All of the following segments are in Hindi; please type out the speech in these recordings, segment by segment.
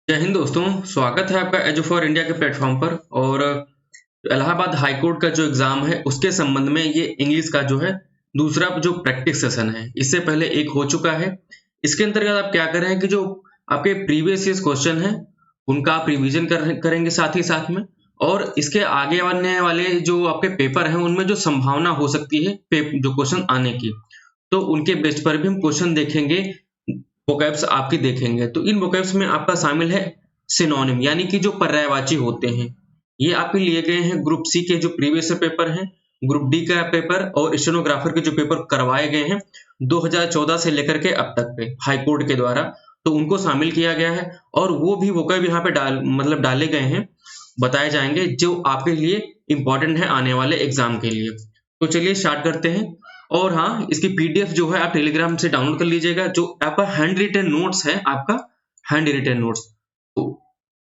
जय हिंद दोस्तों, स्वागत है आपका एजू फॉर इंडिया के प्लेटफॉर्म पर। और इलाहाबाद हाई कोर्ट का जो एग्जाम है उसके संबंध में ये इंग्लिश का जो है दूसरा जो प्रैक्टिस सेशन है, इससे पहले एक हो चुका है। इसके अंतर्गत आप क्या कर रहे हैं कि जो आपके प्रीवियस ईयर क्वेश्चन है उनका आप रिवीजन करेंगे साथ ही साथ में, और इसके आगे आने वाले जो आपके पेपर हैं उनमें जो संभावना हो सकती है जो क्वेश्चन आने की, तो उनके बेस पर भी हम क्वेश्चन देखेंगे, वोकैब्स आपकी देखेंगे। तो इन वोकैब्स में आपका शामिल है सिनोनिम, यानी कि जो पर्यायवाची होते हैं। ये आपके लिए गए हैं ग्रुप सी के जो प्रीवियस पेपर हैं, ग्रुप डी का पेपर और स्टेनोग्राफर के जो पेपर करवाए गए हैं 2014 से लेकर के अब तक पे हाई कोर्ट के द्वारा, तो उनको शामिल किया गया है। और वो भी वोकैब यहाँ पे डाले गए हैं, बताए जाएंगे जो आपके लिए इंपॉर्टेंट है आने वाले एग्जाम के लिए। तो चलिए स्टार्ट करते हैं। और हाँ, इसकी पीडीएफ जो है आप टेलीग्राम से डाउनलोड कर लीजिएगा। जो आपका हैंड रिटन नोट्स है, आपका हैंड रिटन नोट्स, तो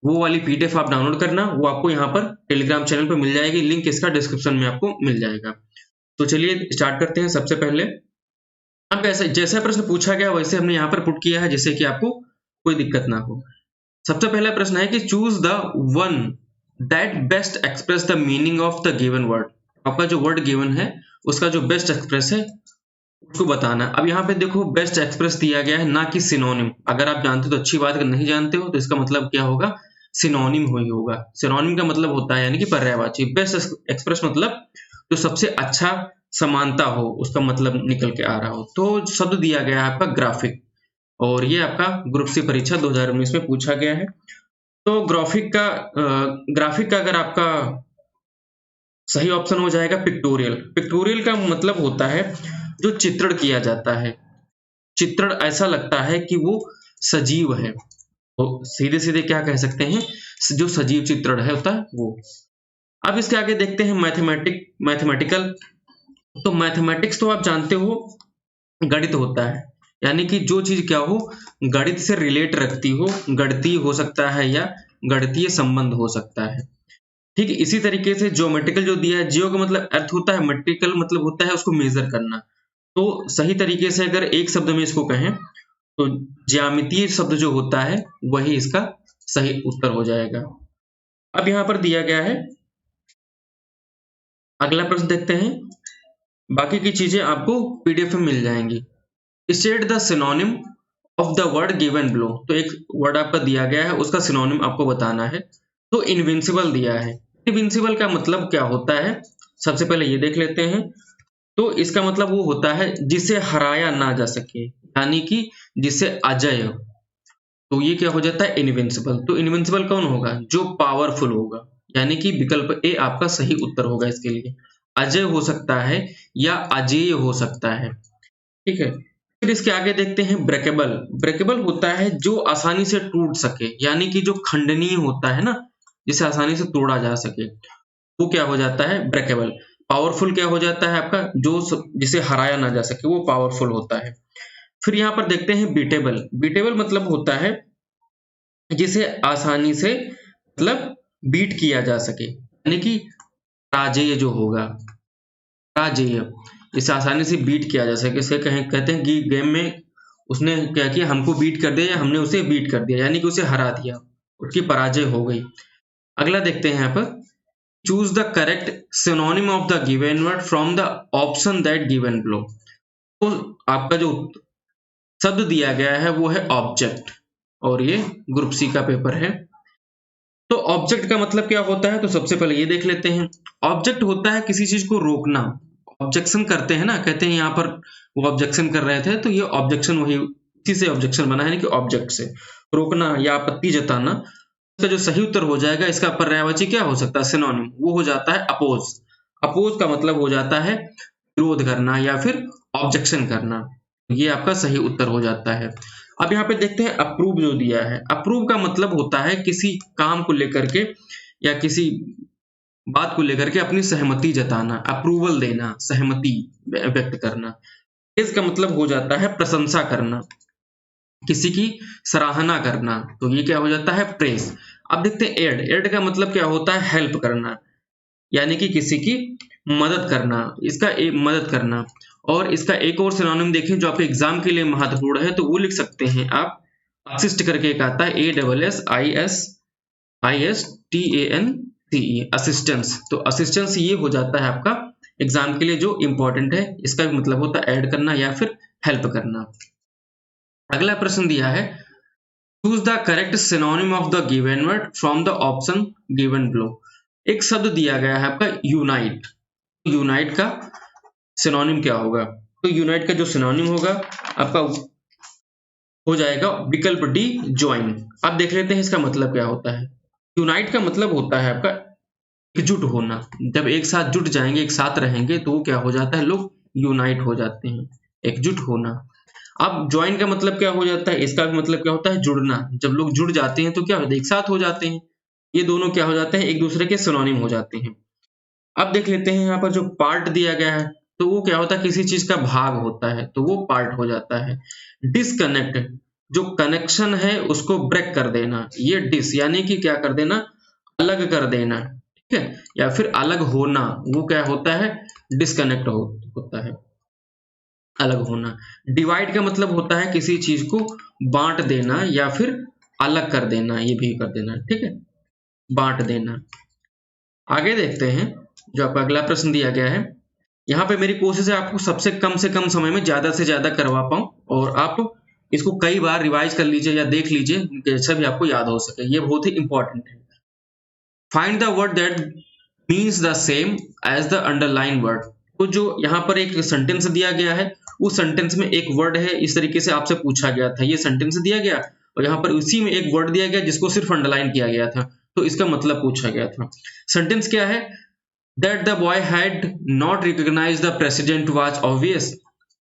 वो वाली पीडीएफ आप डाउनलोड करना, वो आपको यहाँ पर टेलीग्राम चैनल पर मिल जाएगी। लिंक इसका डिस्क्रिप्शन में आपको मिल जाएगा। तो चलिए स्टार्ट करते हैं। सबसे पहले अब जैसा प्रश्न पूछा गया वैसे हमने यहाँ पर पुट किया है, जिससे कि आपको कोई दिक्कत ना हो। सबसे पहला प्रश्न है कि choose the one that best express the meaning of the given word. आपका जो वर्ड गिवन है उसका जो बेस्ट एक्सप्रेस है उसको बताना। अब यहाँ पे देखो बेस्ट एक्सप्रेस दिया गया है, ना कि सिनोनिम। अगर आप जानते हो तो अच्छी बात, अगर नहीं जानते हो तो इसका मतलब क्या होगा, सिनोनिम ही होगा। सिनोनिम का मतलब होता है यानी कि पर्यायवाची। बेस्ट एक्सप्रेस मतलब जो सबसे अच्छा समानता हो, उसका मतलब निकल के आ रहा हो। तो शब्द दिया गया है आपका ग्राफिक, और ये आपका ग्रुप सी परीक्षा 2019 में पूछा गया है। तो ग्राफिक का अगर आपका सही ऑप्शन हो जाएगा पिक्टोरियल। पिक्टोरियल का मतलब होता है जो चित्रण किया जाता है। चित्रण ऐसा लगता है कि वो सजीव है, तो सीधे सीधे क्या कह सकते हैं, जो सजीव चित्रण है होता है वो। अब इसके आगे देखते हैं मैथमेटिकल। तो मैथमेटिक्स तो आप जानते हो गणित होता है, यानी कि जो चीज क्या हो, गणित से रिलेट रखती हो, गणितीय हो सकता है या गणितीय संबंध हो सकता है। ठीक है, इसी तरीके से ज्योमेट्रिकल जो दिया है, जियो का मतलब अर्थ होता है, मेट्रिकल मतलब होता है उसको मेजर करना। तो सही तरीके से अगर एक शब्द में इसको कहें तो ज्यामितीय शब्द जो होता है वही इसका सही उत्तर हो जाएगा। अब यहाँ पर दिया गया है अगला प्रश्न, देखते हैं। बाकी की चीजें आपको पीडीएफ में मिल जाएंगी। State the synonym of the word given below. तो एक वर्ड आपका दिया गया है, उसका सिनोनिम आपको बताना है। तो इनविंसिबल दिया है। इनविंसिबल का मतलब क्या होता है, सबसे पहले ये देख लेते हैं। तो इसका मतलब वो होता है जिसे हराया ना जा सके, यानी कि जिसे अजय। तो ये क्या हो जाता है, इनविंसिबल। तो इनविंसिबल कौन होगा, जो पावरफुल होगा, यानी कि विकल्प ए आपका सही उत्तर होगा इसके लिए। अजय हो सकता है या अजेय हो सकता है। ठीक है, फिर इसके आगे देखते हैं ब्रेकेबल। ब्रेकेबल होता है जो आसानी से टूट सके, यानी कि जो खंडनीय होता है ना, जिसे आसानी से तोड़ा जा सके, वो क्या हो जाता है, ब्रेकेबल। पावरफुल क्या हो जाता है आपका, जो जिसे हराया ना जा सके, वो पावरफुल होता है। फिर यहाँ पर देखते हैं बीटेबल। बीटेबल मतलब होता है जिसे आसानी से मतलब बीट किया जा सके, यानी कि पराजेय जो होगा, पराजेय, इसे आसानी से बीट किया जा सके। इसे कहते हैं कि गेम में उसने क्या किया, हमको बीट कर दिया या हमने उसे बीट कर दिया, यानी कि उसे हरा दिया, उसकी पराजय हो गई। अगला देखते हैं यहाँ पर, choose the correct synonym of the given word from the option that given below. तो आपका जो शब्द दिया गया है वो है ऑब्जेक्ट, और ये ग्रुप सी का पेपर है। तो ऑब्जेक्ट का मतलब क्या होता है, तो सबसे पहले ये देख लेते हैं। ऑब्जेक्ट होता है किसी चीज को रोकना। ऑब्जेक्शन करते हैं ना, कहते हैं यहाँ पर वो ऑब्जेक्शन कर रहे थे, तो ये ऑब्जेक्शन वही इसी से ऑब्जेक्शन बना है कि ऑब्जेक्ट से रोकना या आपत्ति जताना। इसका जो सही उत्तर हो जाएगा, इसका पर्यायवाची क्या हो सकता है, सिनोनिम, वो हो जाता है अपोज। अपोज का मतलब हो जाता है विरोध करना या फिर ऑब्जेक्शन करना। ये आपका सही उत्तर हो जाता है। अब यहाँ पे देखते हैं अप्रूव जो दिया है। अप्रूव का मतलब होता है किसी काम को लेकर के या किसी बात को लेकर के अपनी सहमति जताना, अप्रूवल देना, सहमति व्यक्त करना। इसका मतलब हो जाता है प्रशंसा करना, किसी की सराहना करना। तो ये क्या हो जाता है, प्रेस। अब देखते हैं एड। एड का मतलब क्या होता है, हेल्प करना, यानी कि किसी की मदद करना, इसका एक मदद करना। और इसका एक और सिनोनिम देखें जो आपके एग्जाम के लिए महत्वपूर्ण है, तो वो लिख सकते हैं आप असिस्ट करके एक आता है ASSISTANCE, असिस्टेंस। तो असिस्टेंस ये हो जाता है आपका एग्जाम के लिए जो इंपॉर्टेंट है, इसका भी मतलब होता है ऐड करना या फिर हेल्प करना। अगला प्रश्न दिया है, choose the correct synonym of the given word from the option given below. एक शब्द दिया गया है आपका यूनाइट, यूनाइट का सिनोनिम क्या होगा? तो यूनाइट का जो सिनोनिम होगा आपका हो जाएगा विकल्प डी, ज्वाइन। अब देख लेते हैं इसका मतलब क्या होता है। यूनाइट का मतलब होता है आपका एकजुट होना। जब एक साथ जुट जाएंगे, एक साथ रहेंगे, तो वो क्या हो जाता है, लोग यूनाइट हो जाते हैं, एकजुट होना। अब ज्वाइन का मतलब क्या हो जाता है, इसका भी मतलब क्या होता है, जुड़ना। जब लोग जुड़ जाते हैं तो क्या होता है, एक साथ हो जाते हैं। ये दोनों क्या हो जाते हैं, एक दूसरे के सिनोनिम हो जाते हैं। अब देख लेते हैं यहाँ पर जो पार्ट दिया गया है, तो वो क्या होता है, किसी चीज का भाग होता है, तो वो पार्ट हो जाता है। डिसकनेक्ट, जो कनेक्शन है उसको ब्रेक कर देना, ये डिस यानी कि क्या कर देना, अलग कर देना, ठीक है, या फिर अलग होना, वो क्या होता है, डिसकनेक्ट होता है, अलग होना। डिवाइड का मतलब होता है किसी चीज को बांट देना या फिर अलग कर देना, ये भी कर देना, ठीक है, बांट देना। आगे देखते हैं जो आपका अगला प्रश्न दिया गया है। यहाँ पे मेरी कोशिश है आपको सबसे कम समय में ज्यादा से ज्यादा करवा पाऊं, और आप इसको कई बार रिवाइज कर लीजिए या देख लीजिए, जैसा भी आपको याद हो सके, ये बहुत ही इंपॉर्टेंट है। Find the word that means the same as the underline word. तो जो यहाँ पर एक सेंटेंस दिया गया है, उस सेंटेंस में एक वर्ड है, इस तरीके से आपसे पूछा गया था, ये सेंटेंस दिया गया और यहाँ पर उसी में एक वर्ड दिया गया जिसको सिर्फ अंडरलाइन किया गया था, तो इसका मतलब पूछा गया था। सेंटेंस क्या है, that the boy had not recognise the president was obvious.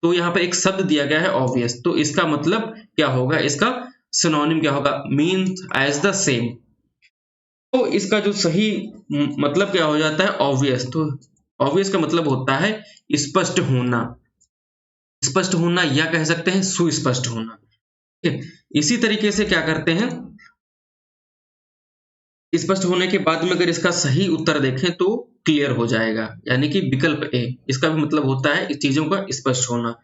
तो यहाँ पर एक शब्द दिया गया है ऑब्वियस, तो इसका मतलब क्या होगा, इसका सिनोनिम क्या होगा, मीन्स एज द सेम। तो इसका जो सही मतलब क्या हो जाता है, ऑब्वियस। तो ऑब्वियस का मतलब होता है स्पष्ट होना, स्पष्ट होना या कह सकते हैं सुस्पष्ट होना, ठीक है। इसी तरीके से क्या करते हैं, स्पष्ट होने के बाद में अगर इसका सही उत्तर देखें तो क्लियर हो जाएगा, यानी कि विकल्प ए, इसका भी मतलब होता है चीजों का स्पष्ट होना।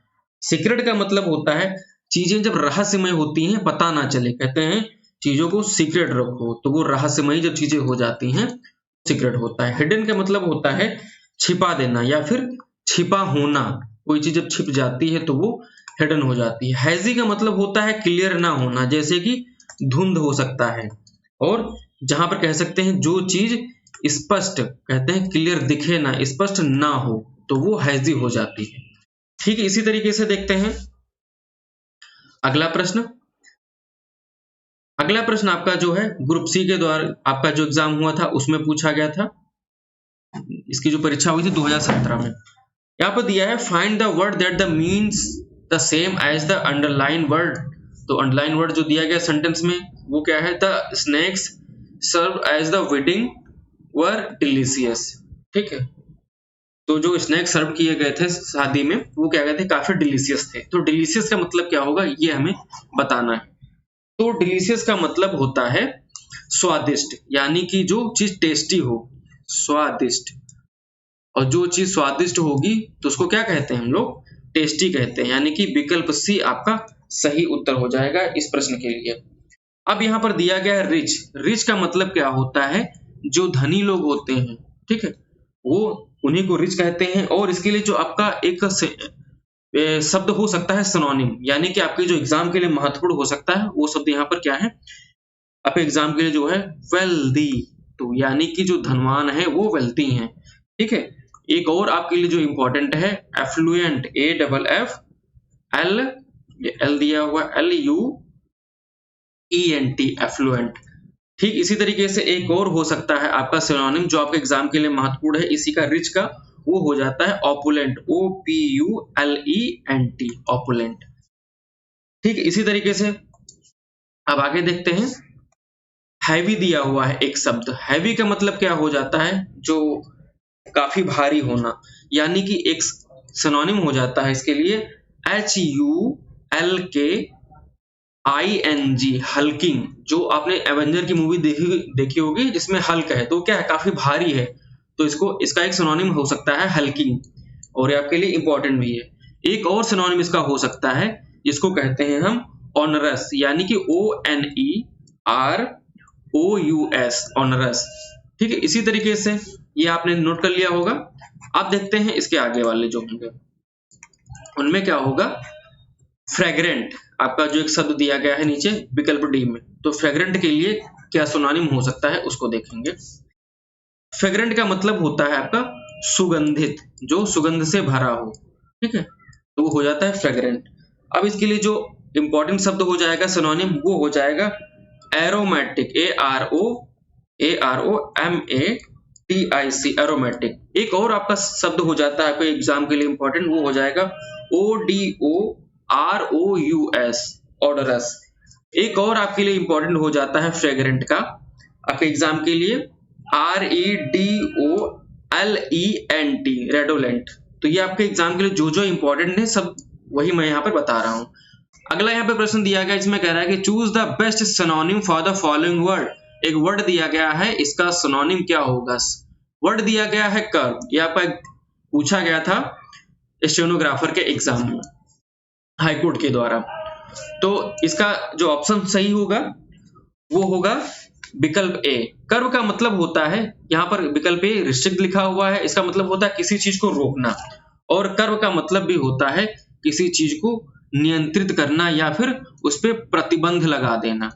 सीक्रेट का मतलब होता है चीजें जब रहस्यमय होती हैं, पता ना चले, कहते हैं चीजों को सीक्रेट रखो, तो वो रहस्यमय जब चीजें हो जाती हैं सीक्रेट होता है। हिडन का मतलब होता है छिपा देना या फिर छिपा होना, कोई चीज जब छिप जाती है तो वो हिडन हो जाती है। हैजी का मतलब होता है क्लियर ना होना, जैसे कि धुंध हो सकता है, और जहां पर कह सकते हैं जो चीज स्पष्ट, कहते हैं क्लियर दिखे ना, स्पष्ट ना हो, तो वो हैजी हो जाती है, ठीक है। इसी तरीके से देखते हैं अगला प्रश्न। अगला प्रश्न आपका जो है ग्रुप सी के द्वारा आपका जो एग्जाम हुआ था उसमें पूछा गया था, इसकी जो परीक्षा हुई थी 2017 में। यहाँ पर दिया है find the word that the means the same as the underline word. तो अंडरलाइन वर्ड जो दिया गया सेंटेंस में वो क्या है, the snacks serve as the wedding were delicious, ठीक है। तो जो स्नैक्स सर्व किए गए थे शादी में वो क्या गए थे, काफी डिलीशियस थे। तो डिलीशियस का मतलब क्या होगा ये हमें बताना है। तो डिलीशियस का मतलब होता है स्वादिष्ट, यानी कि जो चीज टेस्टी हो, स्वादिष्ट। और जो चीज स्वादिष्ट होगी तो उसको क्या कहते हैं हम लोग, टेस्टी कहते हैं, यानी कि विकल्प सी आपका सही उत्तर हो जाएगा इस प्रश्न के लिए। अब यहाँ पर दिया गया है रिच। रिच का मतलब क्या होता है, जो धनी लोग होते हैं, ठीक है, वो उन्हीं को रिच कहते हैं। और इसके लिए जो आपका एक शब्द हो सकता है सिनोनिम, यानी कि आपके जो एग्जाम के लिए महत्वपूर्ण हो सकता है, वो शब्द यहाँ पर क्या है, आपके एग्जाम के लिए जो है वेल्दी, तो यानी कि जो धनवान है वो वेल्दी हैं, ठीक है। एक और आपके लिए जो इंपॉर्टेंट है एफ्लुएंट, एल दिया हुआ LUENT, एफ्लुएंट, ठीक। इसी तरीके से एक और हो सकता है आपका सिनोनिम जो आपके एग्जाम के लिए महत्वपूर्ण है इसी का रिच का, वो हो जाता है ऑपुलेंट, OPULENT, ऑपुलेंट, ठीक। इसी तरीके से अब आगे देखते हैं, हैवी दिया हुआ है एक शब्द। हैवी का मतलब क्या हो जाता है, जो काफी भारी होना, यानी कि एक सिनोनिम हो जाता है इसके लिए HULKING, हल्किंग। जो आपने एवेंजर की मूवी देखी होगी जिसमें हल्क है, तो क्या है, काफी भारी है, तो इसका एक सिनोनिम हो सकता है हल्किंग, और ये आपके लिए इंपॉर्टेंट भी है। एक और सिनोनिम इसका हो सकता है जिसको कहते हैं हम ऑनरस, यानी कि ONEROUS, ऑनरस। ठीक है, इसी तरीके से ये आपने नोट कर लिया होगा। अब देखते हैं इसके आगे वाले जो होंगे उनमें क्या होगा। फ्रेग्रेंट, आपका जो एक शब्द दिया गया है नीचे विकल्प डी में, तो फ्रेग्रेंट के लिए क्या सिनोनिम हो सकता है उसको देखेंगे। फ्रेग्रेंट का मतलब होता है आपका सुगंधित, जो सुगंध से भरा हो। ठीक है, तो वो हो जाता है फ्रेग्रेंट। अब इसके लिए जो इंपॉर्टेंट शब्द हो जाएगा सिनोनिम, वो हो जाएगा एरोमेटिक, AROMATIC, एरोमेटिक। एक और आपका शब्द हो जाता है आपके एग्जाम के लिए इंपॉर्टेंट, वो हो जाएगा ODOROUS, ऑडरस। एक और आपके लिए इंपॉर्टेंट हो जाता है फ्रेग्रेंट का आपके एग्जाम के लिए REDOLENT, रेडोलेंट। तो ये आपके एग्जाम के लिए जो जो इंपॉर्टेंट है सब वही मैं यहाँ पर बता रहा हूँ। अगला यहाँ पे प्रश्न दिया गया, इसमें कह रहा है कि choose the best synonym for the following word. एक वर्ड दिया गया है, इसका सिनोनिम क्या होगा। वर्ड दिया गया है कर्व, ये आपका पूछा गया था स्टेनोग्राफर के एग्जाम में हाईकोर्ट के द्वारा। तो इसका जो ऑप्शन सही होगा वो होगा विकल्प ए। कर्व का मतलब होता है, यहाँ पर विकल्प ए रिस्ट्रिक्ट लिखा हुआ है, इसका मतलब होता है किसी चीज को रोकना, और कर्व का मतलब भी होता है किसी चीज को नियंत्रित करना या फिर उस पर प्रतिबंध लगा देना।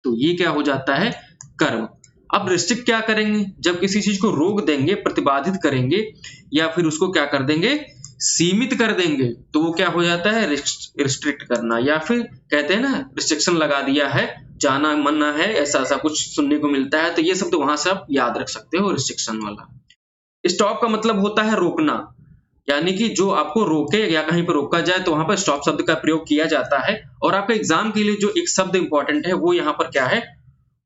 तो ये क्या हो जाता है, कर्व। अब रिस्ट्रिक्ट क्या करेंगे, जब किसी चीज को रोक देंगे, प्रतिबाधित करेंगे या फिर उसको क्या कर देंगे, सीमित कर देंगे, तो वो क्या हो जाता है, रिस्ट्रिक्ट करना, या फिर कहते हैं ना रिस्ट्रिक्शन लगा दिया है, जाना मना है, ऐसा ऐसा कुछ सुनने को मिलता है। तो ये शब्द वहां से आप याद रख सकते हो, रिस्ट्रिक्शन वाला। स्टॉप का मतलब होता है रोकना, यानी कि जो आपको रोके या कहीं पर रोका जाए तो वहां पर स्टॉप शब्द का प्रयोग किया जाता है। और आपके एग्जाम के लिए जो एक शब्द इंपॉर्टेंट है वो यहाँ पर क्या है,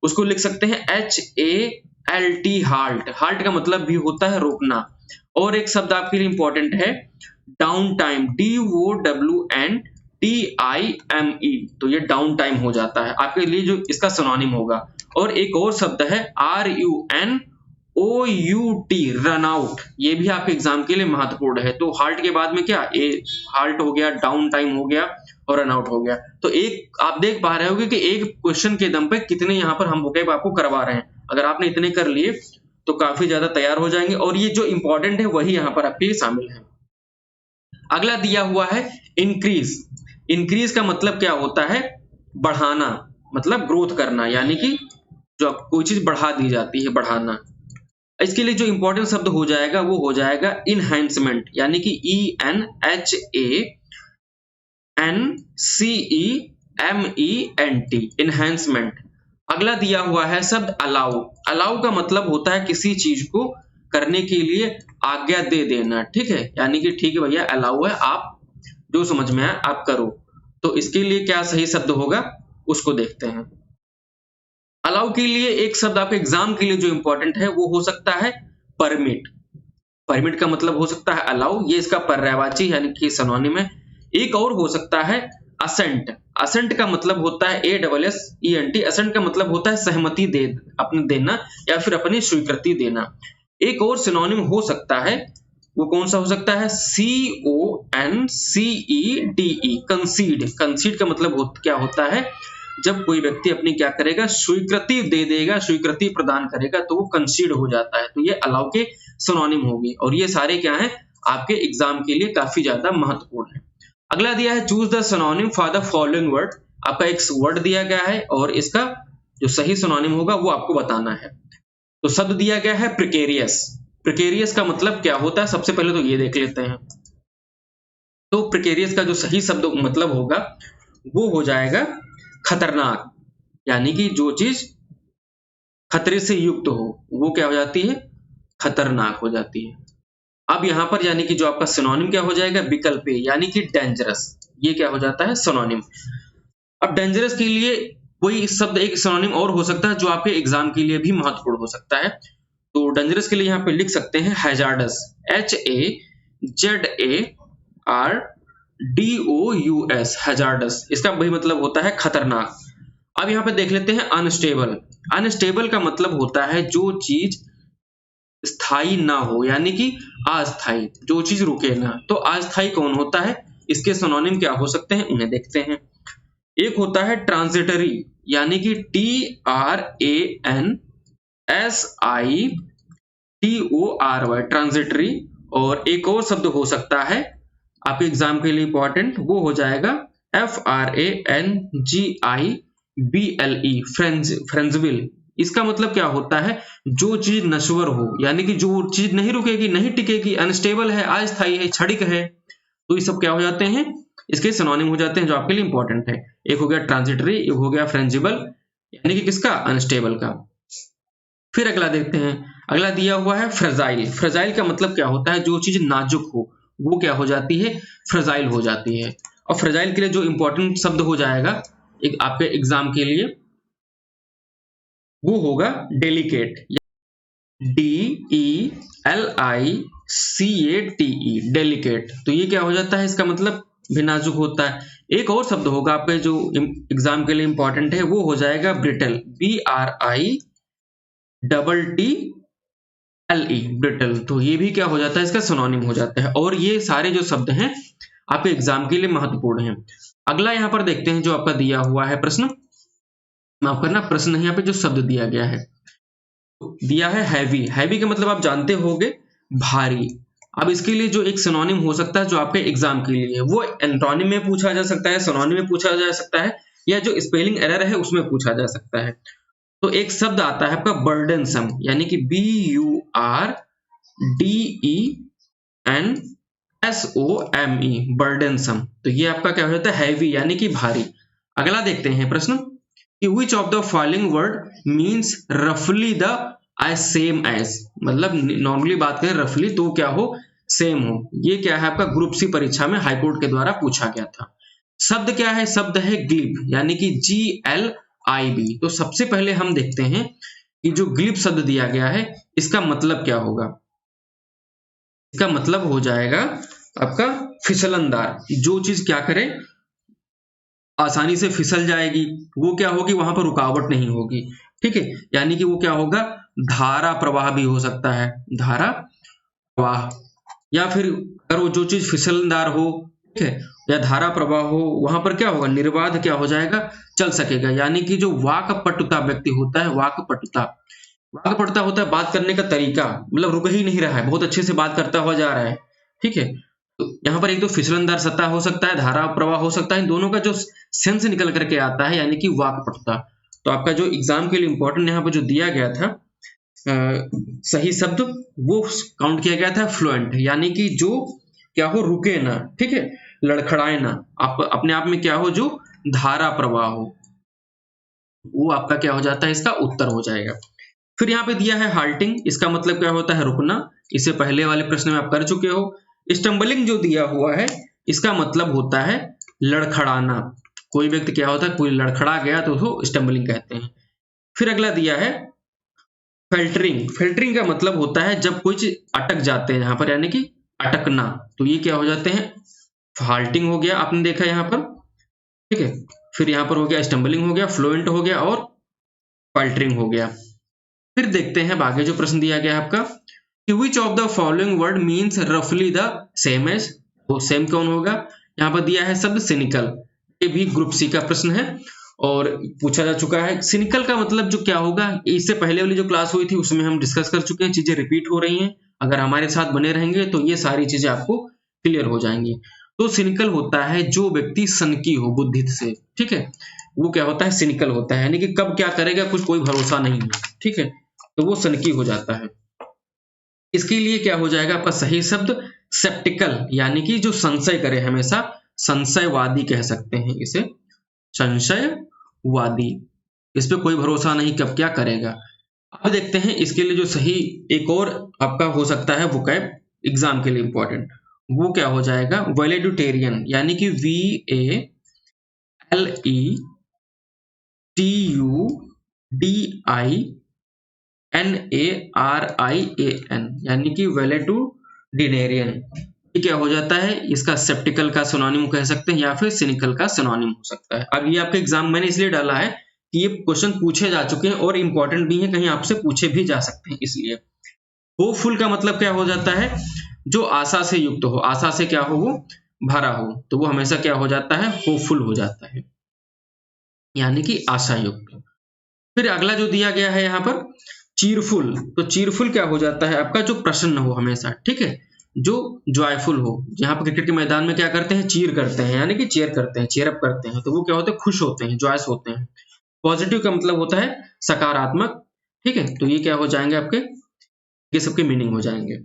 उसको लिख सकते हैं HALT, हाल्ट। हाल्ट का मतलब भी होता है रोकना। और एक शब्द आपके लिए इंपॉर्टेंट है डाउन टाइम, DOWNTIME, तो ये डाउन टाइम हो जाता है आपके लिए जो इसका सिनोनिम होगा। और एक और शब्द है RUNOUT, रन आउट, ये भी आपके एग्जाम के लिए महत्वपूर्ण है। तो हाल्ट के बाद में क्या, हाल्ट हो गया, डाउन टाइम हो गया और रन आउट हो गया। तो एक आप देख पा रहे होगे कि एक क्वेश्चन के दम पे कितने यहाँ पर हम वोकैब आपको करवा रहे हैं। अगर आपने इतने कर लिए तो काफी ज्यादा तैयार हो जाएंगे, और ये जो इंपॉर्टेंट है वही यहाँ पर आपके लिए शामिल है। अगला दिया हुआ है इंक्रीज। इंक्रीज का मतलब क्या होता है, बढ़ाना, मतलब ग्रोथ करना, यानी कि जो कोई चीज बढ़ा दी जाती है, बढ़ाना। इसके लिए जो इंपॉर्टेंट शब्द हो जाएगा वो हो जाएगा इनहैंसमेंट, यानी कि ENHANCEMENT, इनहैंसमेंट। अगला दिया हुआ है शब्द अलाउ। अलाउ का मतलब होता है किसी चीज को करने के लिए आज्ञा दे देना। ठीक है, यानी कि ठीक है भैया अलाउ है, आप जो समझ में आए आप करो। तो इसके लिए क्या सही शब्द होगा उसको देखते हैं। अलाउ के लिए एक शब्द आपके एग्जाम के लिए जो इंपॉर्टेंट है वो हो सकता है परमिट। परमिट का मतलब हो सकता है अलाउ, ये इसका पर्यायवाची यानी कि सिनोनिम है। एक और हो सकता है असेंट। असेंट का मतलब होता है ASSENT, असेंट का मतलब होता है सहमति दे, अपने देना या फिर अपनी स्वीकृति देना। एक और सिनोनिम हो सकता है, वो कौन सा हो सकता है, CONCEDE, कंसीड। कंसीड का मतलब क्या होता है, जब कोई व्यक्ति अपनी क्या करेगा, स्वीकृति दे देगा, स्वीकृति प्रदान करेगा, तो वो कंसीड हो जाता है। तो ये अलाउ के सिनोनिम होगी, और ये सारे क्या हैं आपके एग्जाम के लिए काफी ज्यादा महत्वपूर्ण है। अगला दिया है choose the synonym for the following word. आपका एक वर्ड दिया गया है और इसका जो सही सिनोनिम होगा वो आपको बताना है। तो शब्द दिया गया है प्रिकेरियस। प्रिकेरियस का मतलब क्या होता है, सबसे पहले तो ये देख लेते हैं। तो प्रिकेरियस का जो सही शब्द मतलब होगा वो हो जाएगा खतरनाक, यानी कि जो चीज खतरे से युक्त हो वो क्या हो जाती है, खतरनाक हो जाती है। अब यहां पर यानी कि जो आपका सिनोनिम क्या हो जाएगा, विकल्प ए, यानी कि डेंजरस, ये क्या हो जाता है सिनोनिम। अब डेंजरस के लिए कोई शब्द एक सिनोनिम और हो सकता है जो आपके एग्जाम के लिए भी महत्वपूर्ण हो सकता है। तो डेंजरस के लिए यहाँ पे लिख सकते हैं हैजार्डस, HAZARDOUS, हैजार्डस। इसका वही मतलब होता है खतरनाक। अब यहाँ पे देख लेते हैं अनस्टेबल। अनस्टेबल का मतलब होता है जो चीज स्थायी ना हो, यानी कि अस्थायी, जो चीज रुके ना। तो अस्थायी कौन होता है, इसके सिनोनिम क्या हो सकते हैं उन्हें देखते हैं। एक होता है ट्रांजिटरी, यानी कि TRANSITORY, ट्रांजिटरी। और एक और शब्द हो सकता है आपके एग्जाम के लिए इंपॉर्टेंट, वो हो जाएगा FRANGIBLE, फ्रेंजिबल। इसका मतलब क्या होता है, जो चीज नश्वर हो, यानी कि जो चीज नहीं रुकेगी, नहीं टिकेगी, अनस्टेबल है, अस्थायी है, क्षणिक है, तो ये सब क्या हो जाते हैं, इसके सिनोनिम हो जाते हैं, जो आपके लिए इंपॉर्टेंट है। एक हो गया ट्रांजिटरी, एक हो गया फ्रेंजिबल, यानी कि किसका, अनस्टेबल का। फिर अगला देखते हैं, अगला दिया हुआ है फ्रेजाइल। फ्रेजाइल का मतलब क्या होता है, जो चीज नाजुक हो वो क्या हो जाती है, फ्रेजाइल हो जाती है। और फ्रेजाइल के लिए जो इंपॉर्टेंट शब्द हो जाएगा एक आपके एग्जाम के लिए, वो होगा डेलिकेट, DELICATE, डेलिकेट। तो ये क्या हो जाता है, इसका मतलब भी नाजुक होता है। एक और शब्द होगा आपके जो एग्जाम के लिए इंपॉर्टेंट है, वो हो जाएगा ब्रिटल, BRITTLE, ब्रिटल। तो ये भी क्या हो जाता है, इसका सिनोनिम हो जाता है। और ये सारे जो शब्द हैं आपके एग्जाम के लिए महत्वपूर्ण हैं। अगला यहाँ पर देखते हैं जो आपका दिया हुआ है प्रश्न, माफ करना प्रश्न नहीं, यहाँ पे जो शब्द दिया गया है, दिया है हैवी। हैवी का मतलब आप जानते होंगे, भारी। अब इसके लिए जो एक सिनोनिम हो सकता है जो आपके एग्जाम के लिए, वो एंटोनिम में पूछा जा सकता है, सिनोनिम में पूछा जा सकता है, या जो स्पेलिंग एरर है उसमें पूछा जा सकता है। तो एक शब्द आता है आपका बर्डनसम, यानी कि BURDENSOME, बर्डनसम। तो ये आपका क्या हो जाता है, हैवी, यानी कि भारी। अगला देखते हैं प्रश्न कि which of the following word means roughly the as same as, मतलब नॉर्मली बात करें रफली तो क्या हो, सेम हो। ये क्या है आपका ग्रुप सी परीक्षा में हाईकोर्ट के द्वारा पूछा गया था। शब्द क्या है, शब्द है ग्लिब, यानी कि GLIB। तो सबसे पहले हम देखते हैं कि जो ग्लिब शब्द दिया गया है इसका मतलब क्या होगा। इसका मतलब हो जाएगा आपका फिसलनदार, जो चीज क्या करे, आसानी से फिसल जाएगी, वो क्या होगी, वहां पर रुकावट नहीं होगी। ठीक है, यानी कि वो क्या होगा, धारा प्रवाह भी हो सकता है, धारा प्रवाह। या फिर अगर वो जो चीज फिसलनदार हो, ठीक है, या धारा प्रवाह हो, वहां पर क्या होगा, निर्बाध क्या हो जाएगा, चल सकेगा। यानी कि जो वाक्पटुता व्यक्ति होता है, वाक्पटुता, वाक्पटुता होता है बात करने का तरीका, मतलब रुक ही नहीं रहा है, बहुत अच्छे से बात करता हुआ जा रहा है। ठीक है, तो यहाँ पर एक तो फिसलनदार सतह हो सकता है, धारा प्रवाह हो सकता है, इन दोनों का जो सेंस निकल करके आता है, यानी कि वाक्पटुता। तो आपका जो एग्जाम के लिए इंपॉर्टेंट यहाँ पर जो दिया गया था सही शब्द, वो काउंट किया गया था फ्लुएंट, यानी कि जो क्या हो, रुके ना, ठीक है, लड़खड़ाए ना, आप अपने आप में क्या हो, जो धारा प्रवाह हो, वो आपका क्या हो जाता है, इसका उत्तर हो जाएगा। फिर यहाँ पे दिया है हाल्टिंग, इसका मतलब क्या होता है, रुकना। इसे पहले वाले प्रश्न में आप कर चुके हो। स्टम्बलिंग जो दिया हुआ है, इसका मतलब होता है लड़खड़ाना। कोई व्यक्ति क्या होता है, कोई लड़खड़ा गया तो उसको स्टम्बलिंग कहते हैं। फिर अगला दिया है फिल्टरिंग। फिल्टरिंग का मतलब होता है जब कोई चीज अटक जाते हैं यहाँ पर, यानी कि अटकना, तो ये क्या हो जाते हैं, हाल्टिंग हो गया, आपने देखा यहाँ पर। ठीक है, फिर यहाँ पर हो गया स्टम्बलिंग हो गया, फ्लुएंट हो गया, और फिल्टरिंग हो गया। फिर देखते हैं आगे जो प्रश्न दिया गया है आपका कि which of the following word means roughly the same as, तो सेम कौन होगा। यहाँ पर दिया है शब्द सिनिकल, ये भी ग्रुप सी का प्रश्न है और पूछा जा चुका है। सिनिकल का मतलब जो क्या होगा, इससे पहले वाली जो क्लास हुई थी उसमें हम डिस्कस कर चुके हैं, चीजें रिपीट हो रही हैं। अगर हमारे साथ बने रहेंगे तो ये सारी चीजें आपको क्लियर हो जाएंगी। तो सिनिकल होता है जो व्यक्ति सनकी हो बुद्धि से, ठीक है, वो क्या होता है, सिनिकल होता है, यानी कि कब क्या करेगा कुछ कोई भरोसा नहीं है। ठीक है, तो वो सनकी हो जाता है। इसके लिए क्या हो जाएगा आपका सही शब्द सेप्टिकल, यानी कि जो संशय करे, हमेशा संशयवादी कह सकते हैं इसे, संशयवादी, इस पे कोई भरोसा नहीं कब क्या करेगा। अब देखते हैं इसके लिए जो सही एक और आपका हो सकता है वोकैब एग्जाम के लिए इंपॉर्टेंट, वो क्या हो जाएगा, वैलेडिटेरियन, यानी कि VALEDINARIAN, यानी कि वैलेटुडिनेरियन। ये क्या हो जाता है, इसका सेप्टिकल का सिनोनिम कह सकते हैं या फिर सिनिकल का सिनोनिम हो सकता है। अब ये आपके एग्जाम मैंने इसलिए डाला है कि ये क्वेश्चन पूछे जा चुके हैं और इंपॉर्टेंट भी है, कहीं आपसे पूछे भी जा सकते हैं, इसलिए। होपफुल का मतलब क्या हो जाता है, जो आशा से युक्त हो, आशा से क्या हो, वो भरा हो, तो वो हमेशा क्या हो जाता है, होपफुल हो जाता है। यानी कि आशा युक्त। फिर अगला जो दिया गया है यहाँ पर चीरफुल, तो चीरफुल क्या हो जाता है आपका, जो प्रसन्न हो हमेशा, ठीक है, जो जॉयफुल हो। यहाँ पर क्रिकेट के मैदान में क्या करते हैं, चीर करते हैं, यानी कि चीयर करते हैं, चीयर अप करते हैं, तो वो क्या होते हैं, खुश होते हैं, जॉयस होते हैं। पॉजिटिव का मतलब होता है सकारात्मक, ठीक है, तो ये क्या हो जाएंगे आपके, ये सबके मीनिंग हो जाएंगे।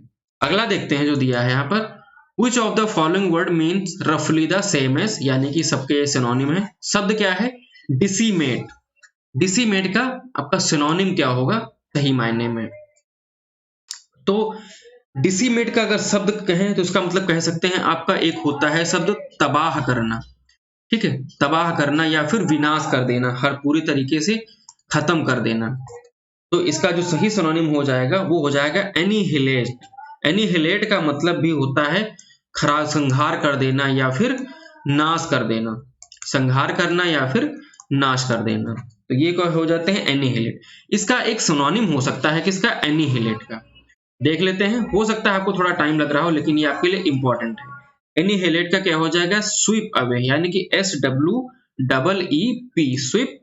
अगला देखते हैं जो दिया है यहाँ पर, which of the following word means roughly the same as, यानी कि सबके सिनोनिम है। शब्द क्या है, डिसीमेट, डिसीमेट का आपका सिनोनिम क्या होगा सही मायने में, तो डिसीमेट का अगर शब्द कहें तो इसका मतलब कह सकते हैं आपका एक होता है शब्द तबाह करना, ठीक है, तबाह करना या फिर विनाश कर देना, हर पूरी तरीके से खत्म कर देना। तो इसका जो सही सिनोनिम हो जाएगा वो हो जाएगा एनिहिलेट। एनिहिलेट का मतलब भी होता है खरा संहार कर देना या फिर नाश कर देना, संहार करना या फिर नाश कर देना, तो ये क्या हो जाते हैं एनिहिलेट। इसका एक सिनोनिम हो सकता है किसका, एनिहिलेट का, देख लेते हैं, हो सकता है आपको थोड़ा टाइम लग रहा हो लेकिन ये आपके लिए इंपॉर्टेंट है। एनिहिलेट का क्या हो जाएगा, स्वीप अवे, यानी कि SWEEP, स्वीप,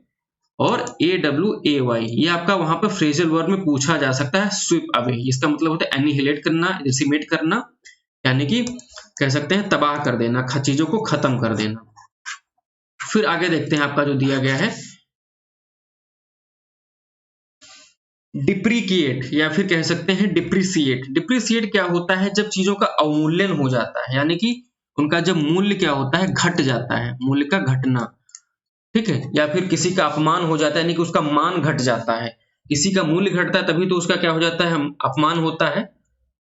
और AWAY, ये आपका वहां पर फ्रेजल वर्ब में पूछा जा सकता है, स्वीप अवे, इसका मतलब होता है एनिहिलेट करना, डिसिमेट करना, यानी कि कह सकते हैं तबाह कर देना, चीजों को खत्म कर देना। फिर आगे देखते हैं आपका जो दिया गया है डिप्रीकिएट, या फिर कह सकते हैं डिप्रिसिएट। डिप्रिसिएट क्या होता है, जब चीजों का अवमूल्यन हो जाता है, यानी कि उनका जब मूल्य क्या होता है, घट जाता है, मूल्य का घटना, ठीक है, या फिर किसी का अपमान हो जाता है, यानी कि उसका मान घट जाता है, किसी का मूल्य घटता है तभी तो उसका क्या हो जाता है, अपमान होता है,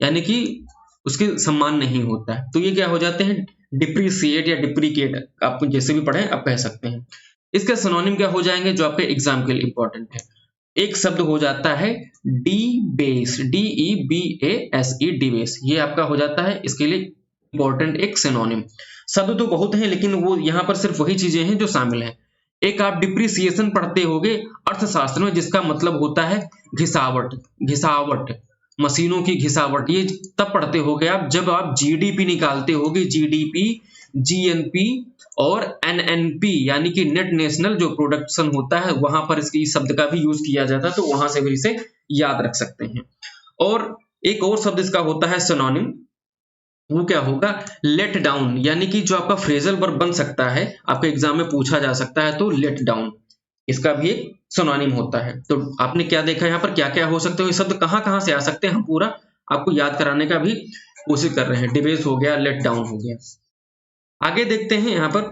यानी कि उसके सम्मान नहीं होता है, तो ये क्या हो जाते हैं डिप्रिसिएट या डिप्रीकेट, आप जैसे भी पढ़े आप कह सकते हैं। इसका सिनोनिम क्या हो जाएंगे जो आपके एग्जाम के लिए इंपॉर्टेंट है, एक शब्द हो जाता है डीबेस, DEBASE, डिबेस, ये आपका हो जाता है इसके लिए इंपॉर्टेंट एक सिनोनिम। शब्द तो बहुत हैं लेकिन वो यहाँ पर सिर्फ वही चीजें हैं जो शामिल हैं। एक आप डिप्रिसिएशन पढ़ते होगे अर्थशास्त्र में, जिसका मतलब होता है घिसावट, घिसावट, मशीनों की घिसावट, ये तब पढ़ते होगे आप जब आप जीडीपी निकालते होगे, जीडीपी, जीएनपी और एनएनपी, यानी कि नेट नेशनल जो प्रोडक्शन होता है, वहां पर इसकी शब्द का भी यूज किया जाता है, तो वहां से भी इसे याद रख सकते हैं। और एक और शब्द इसका होता है सिनोनिम, वो क्या होगा, लेट डाउन, यानी कि जो आपका फ्रेजल वर्ब बन सकता है, आपके एग्जाम में पूछा जा सकता है, तो लेट डाउन, इसका भी एक सिनोनिम होता है। तो आपने क्या देखा यहाँ पर क्या क्या हो सकते हो, ये शब्द कहाँ से आ सकते हैं, हम पूरा आपको याद कराने का भी कोशिश कर रहे हैं। डिबेस हो गया, लेट डाउन हो गया। आगे देखते हैं, यहाँ पर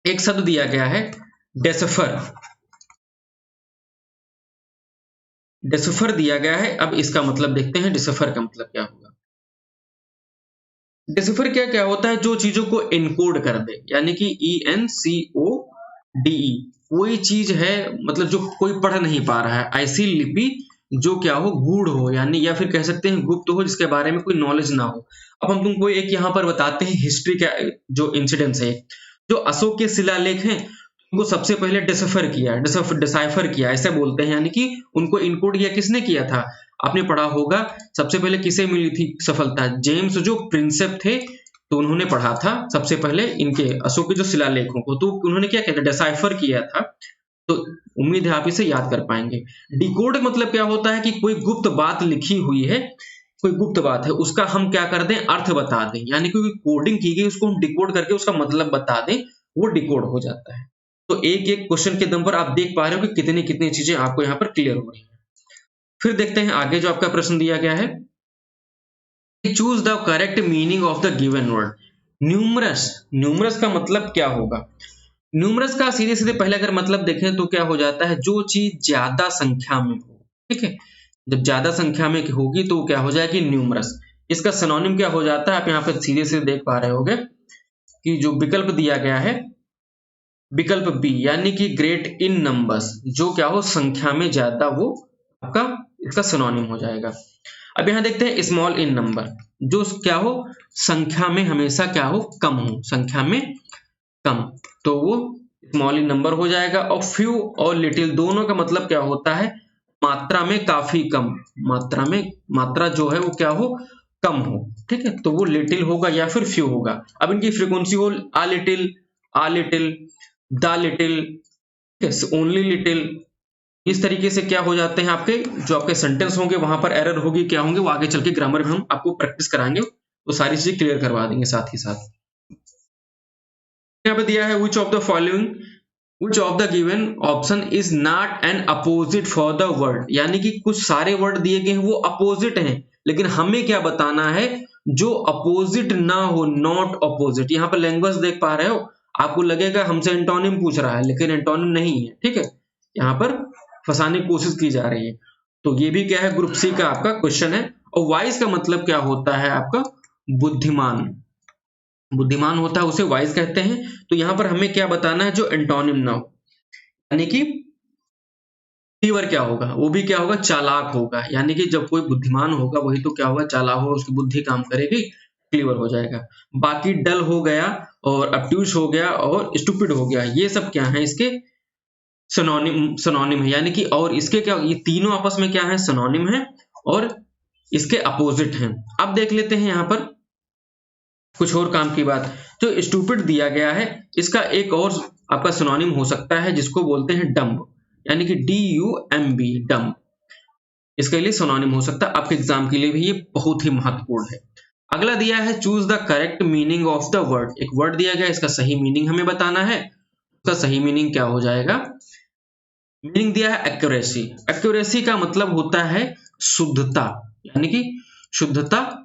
एक शब्द दिया गया है डेसिफर, डेसिफर दिया गया है। अब इसका मतलब देखते हैं डिसिफर का मतलब क्या होगा। डिसिफर क्या क्या होता है, जो चीजों को इनकोड कर दे, यानी कि ENCODE, कोई चीज है मतलब जो कोई पढ़ नहीं पा रहा है, ऐसी लिपि जो क्या हो, गूढ़ हो, यानी या फिर कह सकते हैं गुप्त हो, जिसके बारे में कोई नॉलेज ना हो। अब हम तुमको एक यहाँ पर बताते हैं हिस्ट्री का जो इंसिडेंट्स है, जो अशोक के शिलालेख हैं उनको सबसे पहले डिसिफर किया, डिसाइफर किया ऐसे बोलते हैं, यानी कि उनको इनकोड किया किसने किया था, आपने पढ़ा होगा सबसे पहले किसे मिली थी सफलता, जेम्स जो प्रिंसेप थे, तो उन्होंने पढ़ा था सबसे पहले इनके अशोक के जो शिलालेखों को, तो उन्होंने क्या किया था, डिसाइफर किया था। तो उम्मीद है आप इसे याद कर पाएंगे। डिकोड मतलब क्या होता है कि कोई गुप्त बात लिखी हुई है, कोई गुप्त बात है, उसका हम क्या कर दें, अर्थ बता दें, यानी कोई कोडिंग की गई उसको हम डिकोड करके उसका मतलब बता दें, वो डिकोड हो जाता है। तो एक एक क्वेश्चन के दम पर आप देख पा रहे हो कि कितनी कितनी चीजें आपको यहाँ पर क्लियर हो रही है। फिर देखते हैं आगे जो आपका प्रश्न दिया गया है, choose the correct meaning of the given word numerous. Numerous का मतलब क्या होगा, न्यूमरस का सीधे सीधे पहले अगर मतलब देखें तो क्या हो जाता है, जो चीज ज्यादा संख्या में हो, ठीक है, जब ज्यादा संख्या में होगी तो क्या हो जाएगी, न्यूमरस। इसका सिनोनिम क्या हो जाता है, आप यहाँ पे सीधे सीधे देख पा रहे होगे कि जो विकल्प दिया गया है, विकल्प बी, यानी कि ग्रेट इन नंबर्स, जो क्या हो संख्या में ज्यादा, वो आपका इसका सिनोनिम हो जाएगा। अब यहाँ देखते हैं स्मॉल इन नंबर, जो क्या हो संख्या में हमेशा क्या हो, कम हो, संख्या में कम, तो वो स्मॉल इन नंबर हो जाएगा। और फ्यू और लिटिल दोनों का मतलब क्या होता है, मात्रा में काफी कम, मात्रा में, मात्रा जो है वो क्या हो, कम हो, ठीक है, तो वो लिटिल होगा या फिर फ्यू होगा। अब इनकी फ्रीक्वेंसी हो आ little, the little, only little, इस तरीके से क्या हो जाते हैं आपके जो आपके सेंटेंस होंगे वहां पर एरर होगी, क्या होंगे वो आगे चल के ग्रामर में हम आपको प्रैक्टिस कराएंगे, तो सारी चीजें क्लियर करवा देंगे साथ ही साथ। यहाँ पे दिया है which of the following, which of the given option is not an opposite for the word, यानी कि कुछ सारे वर्ड दिए गए हैं वो अपोजिट हैं, लेकिन हमें क्या बताना है जो अपोजिट ना हो, नॉट अपोजिट। यहाँ पर लैंग्वेज देख पा रहे हो, आपको लगेगा हमसे एंटोनिम पूछ रहा है, लेकिन एंटोनिम नहीं है, ठीक है, यहाँ पर फंसाने की कोशिश की जा रही है। तो ये भी क्या है, ग्रुप सी का आपका क्वेश्चन है। और वाइज का मतलब क्या होता है आपका, बुद्धिमान, बुद्धिमान होता है उसे वाइज कहते हैं। तो यहाँ पर हमें क्या बताना है जो एंटोनिम ना हो, यानी कि क्लीवर क्या होगा, वो भी क्या होगा, चालाक होगा, यानी कि जब कोई बुद्धिमान होगा वही तो क्या होगा, चालाक होगा, उसकी बुद्धि काम करेगी, क्लीवर हो जाएगा। बाकी डल हो गया और ऑब्ट्यूज हो गया और स्टूपिड हो गया, ये सब क्या है, इसके सिनोनिम है, यानी कि और इसके क्या, ये तीनों आपस में क्या है, सिनोनिम है और इसके अपोजिट हैं। अब देख लेते हैं यहाँ पर कुछ और काम की बात। जो स्टूपिड दिया गया है इसका एक और आपका सिनोनिम हो सकता है जिसको बोलते हैं डम्ब, यानी कि DUMB, डम्ब, इसके लिए सिनोनिम हो सकता है। आपके एग्जाम के लिए भी ये बहुत ही महत्वपूर्ण है। अगला दिया है choose the correct meaning of the word, एक वर्ड दिया गया, इसका सही मीनिंग हमें बताना है। उसका सही मीनिंग क्या हो जाएगा, मीनिंग दिया है एक्यूरेसी, एक्यूरेसी का मतलब होता है शुद्धता, यानी कि शुद्धता,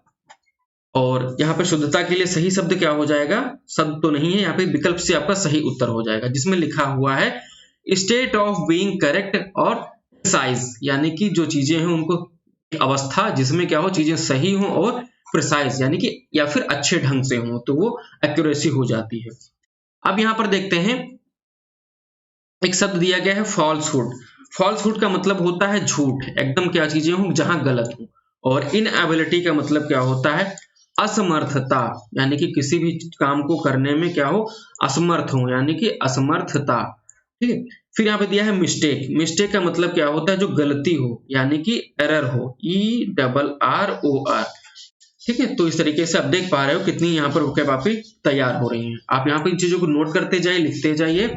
और यहाँ पर शुद्धता के लिए सही शब्द क्या हो जाएगा, शब्द तो नहीं है यहाँ पे, विकल्प से आपका सही उत्तर हो जाएगा, जिसमें लिखा हुआ है स्टेट ऑफ बीइंग करेक्ट और प्रिसाइज, यानी कि जो चीजें हैं उनको अवस्था जिसमें क्या हो, चीजें सही हो और प्रिसाइज यानी कि या फिर अच्छे ढंग से हो, तो वो एक्यूरेसी हो जाती है। अब यहाँ पर देखते हैं एक शब्द दिया गया है फॉल्सहुड, फॉल्सहुड का मतलब होता है झूठ, एकदम क्या चीजें हो जहां गलत हो, और इनएबिलिटी का मतलब क्या होता है, असमर्थता, यानी कि किसी भी काम को करने में क्या हो, असमर्थ हो, यानी कि असमर्थता, ठीक है। फिर यहाँ पे दिया है मिस्टेक, मिस्टेक का मतलब क्या होता है, जो गलती हो, यानी कि एरर हो, ERROR, ठीक है। तो इस तरीके से आप देख पा रहे हो कितनी यहाँ पर वोकैब आपकी तैयार हो रही हैं। आप यहाँ पर इन चीजों को नोट करते जाइए, लिखते जाइए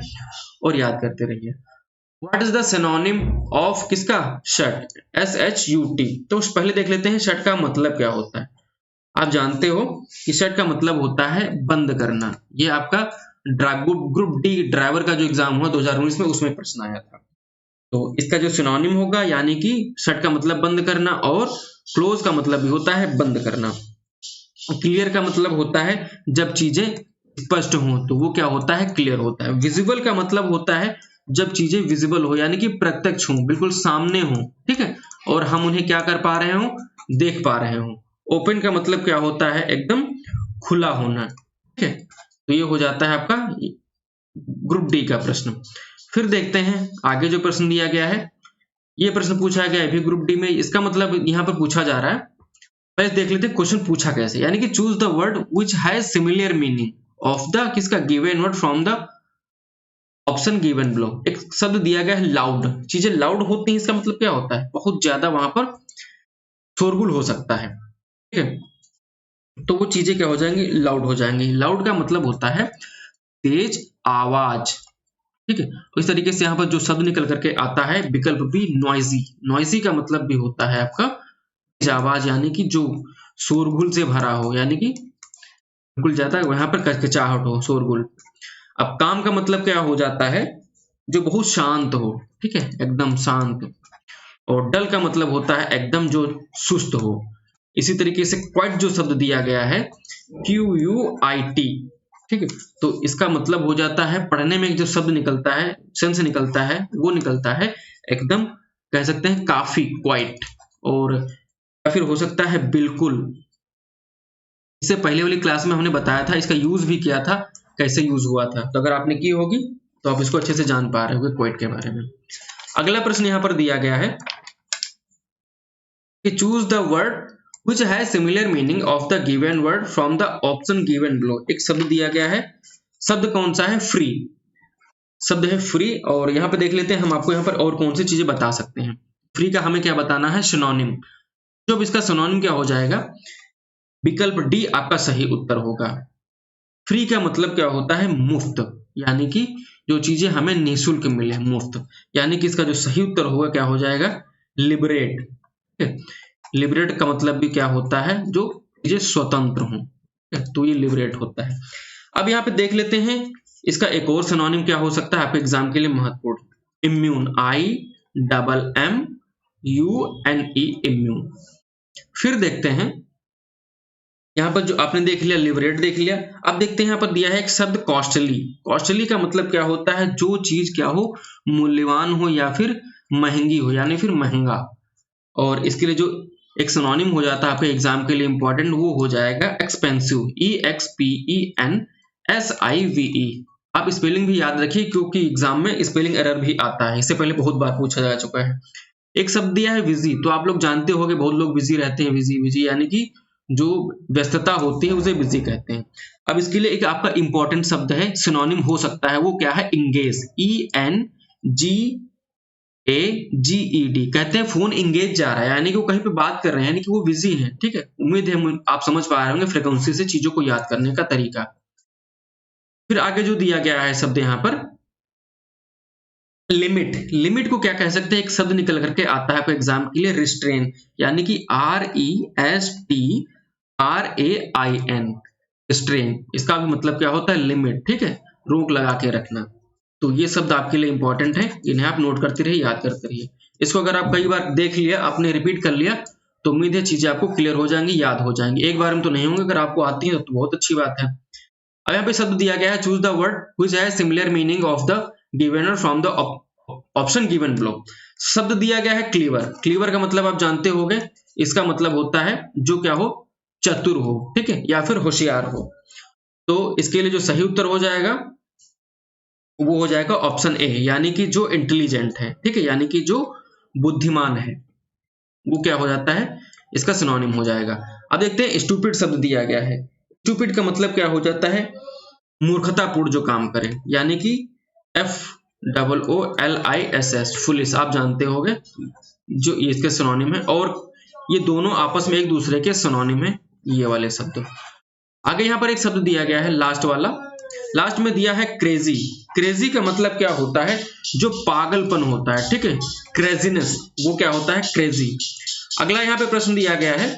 और याद करते रहिए। What is the synonym of किसका, शट, SHUT। तो पहले देख लेते हैं शट का मतलब क्या होता है। आप जानते हो कि शट का मतलब होता है बंद करना, ये आपका ग्रुप डी ड्राइवर का जो एग्जाम हुआ 2019 में, उसमें प्रश्न आया था। तो इसका जो सिनोनिम होगा, यानी कि शट का मतलब बंद करना, और क्लोज का मतलब भी होता है बंद करना। क्लियर का मतलब होता है जब चीजें स्पष्ट हों तो वो क्या होता है, क्लियर होता है। विजिबल का मतलब होता है जब चीजें विजिबल हो, यानी कि प्रत्यक्ष हो, बिल्कुल सामने हो, ठीक है, और हम उन्हें क्या कर पा रहे हो, देख पा रहे हो। ओपन का मतलब क्या होता है, एकदम खुला होना, ठीक है। तो ये हो जाता है आपका ग्रुप डी का प्रश्न। फिर देखते हैं आगे जो प्रश्न दिया गया है, ये प्रश्न पूछा गया है भी ग्रुप डी में, इसका मतलब यहाँ पर पूछा जा रहा है। पहले देख लेते हैं क्वेश्चन पूछा कैसे, यानी कि choose the word which has similar meaning of the किसका, given word from the option given below. एक शब्द दिया गया है लाउड, चीजें लाउड होती हैं, इसका मतलब क्या होता है, बहुत ज्यादा वहां पर शोरगुल हो सकता है, ठीक है। तो वो चीजें क्या हो जाएंगी, लाउड हो जाएंगी। लाउड का मतलब होता है तेज आवाज, ठीक है। इस तरीके से यहाँ पर जो शब्द निकल करके आता है विकल्प बी नॉइजी, नॉइजी का मतलब भी होता है आपका तेज आवाज, यानी कि जो शोरगुल से भरा हो, यानी कि बिल्कुल ज्यादा वहां पर कचकचाहट हो, शोरगुल। अब काम का मतलब क्या हो जाता है, जो बहुत शांत हो, ठीक है, एकदम शांत। और डल का मतलब होता है एकदम जो सुस्त हो। इसी तरीके से क्वाइट जो शब्द दिया गया है QUIT, ठीक है, तो इसका मतलब हो जाता है पढ़ने में जो शब्द निकलता है, सेंस निकलता है, वो निकलता है एकदम, कह सकते हैं काफी, क्वाइट, और फिर हो सकता है बिल्कुल। इससे पहले वाली क्लास में हमने बताया था, इसका यूज भी किया था, कैसे यूज हुआ था, तो अगर आपने की होगी तो आप इसको अच्छे से जान पा रहे होंगे क्वाइट के बारे में। अगला प्रश्न यहाँ पर दिया गया है कि choose the word which has similar meaning of the given word from the option given below। एक शब्द दिया गया है, शब्द कौन सा है, फ्री, शब्द है फ्री। और यहाँ पे देख लेते हैं हम आपको यहाँ पर और कौन सी चीजें बता सकते हैं। फ्री का हमें क्या बताना है, सिनोनिम। तो अब इसका सिनोनिम क्या हो जाएगा, विकल्प डी आपका सही उत्तर होगा। फ्री का मतलब क्या होता है, मुफ्त, यानी कि जो चीजें हमें निःशुल्क मिले, मुफ्त। यानी कि इसका जो सही उत्तर होगा क्या हो जाएगा, लिबरेट। लिबरेट का मतलब भी क्या होता है, जो चीजें स्वतंत्र हों, तो ये लिबरेट होता है। अब यहाँ पे देख लेते हैं इसका एक और सिनोनिम क्या हो सकता है आपके एग्जाम के लिए महत्वपूर्ण, इम्यून, IMMUNE, इम्यून। फिर देखते हैं यहाँ पर जो आपने देख लिया लिबरेट देख लिया, अब देखते हैं यहाँ पर दिया है एक शब्द कॉस्टली। कॉस्टली का मतलब क्या होता है, जो चीज क्या हो, मूल्यवान हो या फिर महंगी हो, यानी फिर महंगा। और इसके लिए जो एक सिनोनिम हो जाता है आपके एग्जाम के लिए इंपॉर्टेंट, वो हो जाएगा एक्सपेंसिव, EXPENSIVE। आप स्पेलिंग भी याद रखिए क्योंकि एग्जाम में स्पेलिंग एरर भी आता है, इससे पहले बहुत बार पूछा जा चुका है। एक शब्द दिया है बिजी, तो आप लोग जानते होंगे बहुत लोग बिजी रहते हैं, बिजी बिजी यानी कि जो व्यस्तता होती है उसे बिजी कहते हैं। अब इसके लिए एक आपका इंपॉर्टेंट शब्द है, सिनोनिम हो सकता है, वो क्या है, इंगेज, ENGAGED। कहते हैं फोन इंगेज जा रहा है, यानी कि वो कहीं पे बात कर रहे हैं, यानी कि वो बिजी हैं। ठीक है, उम्मीद है आप समझ पा रहे होंगे फ्रीक्वेंसी से चीजों को याद करने का तरीका। फिर आगे जो दिया गया है शब्द यहाँ पर लिमिट। लिमिट को क्या कह सकते हैं, एक शब्द निकल करके आता है एग्जाम के लिए, रिस्ट्रेन, यानी कि RESTRAIN, रिस्ट्रेन। इसका भी मतलब क्या होता है, लिमिट। ठीक है, रोक लगा के रखना। तो ये शब्द आपके लिए इंपॉर्टेंट है, इन्हें आप नोट करते रहिए, याद करते रहिए। इसको अगर आप कई बार देख लिया, आपने रिपीट कर लिया, तो उम्मीद है चीजें आपको क्लियर हो जाएंगी, याद हो जाएंगी। एक बार में तो नहीं होंगे, अगर आपको आती है तो बहुत अच्छी बात है। अब यहाँ पे शब्द दिया गया है, choose the word which has similar meaning of the given from the option given below. शब्द दिया गया है क्लीवर। क्लीवर का मतलब आप जानते होंगे, इसका मतलब होता है जो क्या हो, चतुर हो, ठीक है, या फिर होशियार हो। तो इसके लिए जो सही उत्तर हो जाएगा वो हो जाएगा ऑप्शन ए, यानी कि जो इंटेलिजेंट है। ठीक है, यानी कि जो बुद्धिमान है, वो क्या हो जाता है, इसका सिनोनिम हो जाएगा। अब देखते हैं स्टूपिड शब्द दिया गया है। स्टूपिड का मतलब क्या हो जाता है, मूर्खतापूर्ण जो काम करे, यानी कि FOOLISS, फुलिस, आप जानते होंगे जो इसके सिनोनिम है, और ये दोनों आपस में एक दूसरे के सिनोनिम है, ये वाले शब्द। आगे यहाँ पर एक शब्द दिया गया है लास्ट वाला, लास्ट में दिया है क्रेजी। क्रेजी का मतलब क्या होता है, जो पागलपन होता है। ठीक है, क्रेजीनेस, वो क्या होता है, क्रेजी। अगला यहाँ पे प्रश्न दिया गया है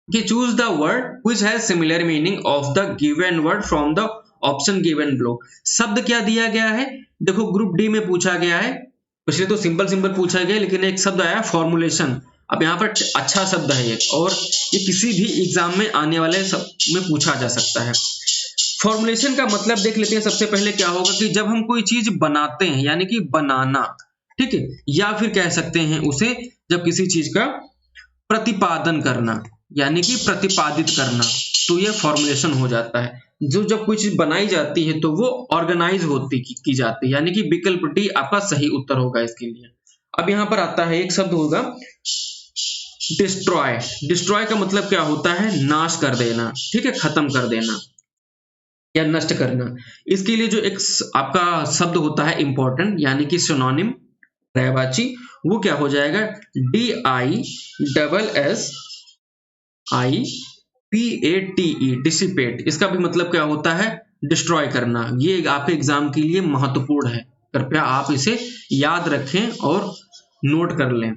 कि choose the word which has similar meaning of the given word from the option given below. शब्द क्या दिया गया है, देखो ग्रुप डी में पूछा गया है, पिछले तो सिंपल सिंपल पूछा गया, लेकिन एक शब्द आया फॉर्मुलेशन। अब यहाँ पर अच्छा शब्द है एक, और ये किसी भी एग्जाम में आने वाले में पूछा जा सकता है। फॉर्मुलेशन का मतलब देख लेते हैं। सबसे पहले क्या होगा कि जब हम कोई चीज बनाते हैं, यानी कि बनाना, ठीक है, या फिर कह सकते हैं उसे जब किसी चीज का प्रतिपादन करना, यानी कि प्रतिपादित करना, तो ये फॉर्मुलेशन हो जाता है। जो जब कोई चीज बनाई जाती है तो वो ऑर्गेनाइज होती की जाती है, यानी कि विकल्प डी आपका सही उत्तर होगा इसके लिए। अब यहाँ पर आता है एक शब्द होगा डिस्ट्रॉय। डिस्ट्रॉय का मतलब क्या होता है, नाश कर देना, ठीक है, खत्म कर देना या नष्ट करना। इसके लिए जो एक आपका शब्द होता है इंपॉर्टेंट, यानी कि सिनोनिम, पर्यायवाची, वो क्या हो जाएगा, DISSIPATE, डिसिपेट। इसका भी मतलब क्या होता है, डिस्ट्रॉय करना। ये आपके एग्जाम के लिए महत्वपूर्ण है, कृपया आप इसे याद रखें और नोट कर लें।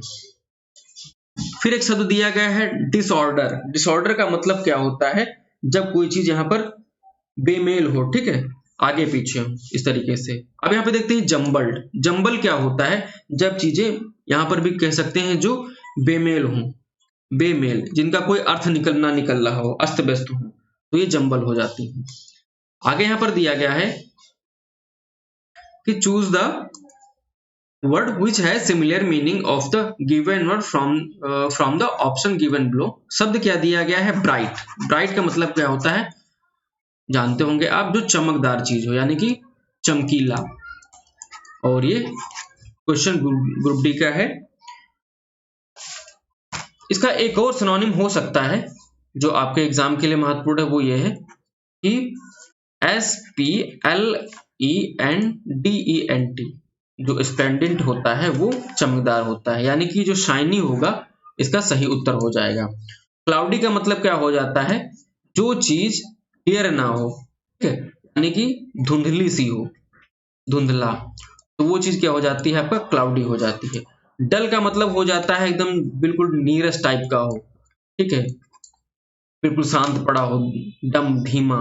फिर एक शब्द दिया गया है डिसऑर्डर। डिसऑर्डर का मतलब क्या होता है, जब कोई चीज यहाँ पर बेमेल हो, ठीक है, आगे पीछे हो, इस तरीके से। अब यहाँ पे देखते हैं जंबल्ड। जंबल क्या होता है, जब चीजें यहाँ पर भी कह सकते हैं जो बेमेल हो, बेमेल, जिनका कोई अर्थ निकल रहा हो, अस्त व्यस्त हो, तो ये जंबल हो जाती है। आगे यहाँ पर दिया गया है कि choose the word which has similar meaning of the given word from the option given below. शब्द क्या दिया गया है, ब्राइट। ब्राइट का मतलब क्या होता है, जानते होंगे आप, जो चमकदार चीज हो, यानी कि चमकीला। और ये क्वेश्चन ग्रुप डी का है। इसका एक और सिनोनिम हो सकता है जो आपके एग्जाम के लिए महत्वपूर्ण है, वो ये है कि SPLENDENT, जो स्प्लेंडेंट होता है वो चमकदार होता है, यानी कि जो शाइनी होगा, इसका सही उत्तर हो जाएगा। क्लाउडी का मतलब क्या हो जाता है, जो चीज क्लियर ना हो, ठीक है, यानी कि धुंधली सी हो, धुंधला, तो वो चीज क्या हो जाती है आपका क्लाउडी हो जाती है। डल का मतलब हो जाता है एकदम बिल्कुल नीरस टाइप का हो, ठीक है, बिल्कुल शांत पड़ा हो, डम धीमा।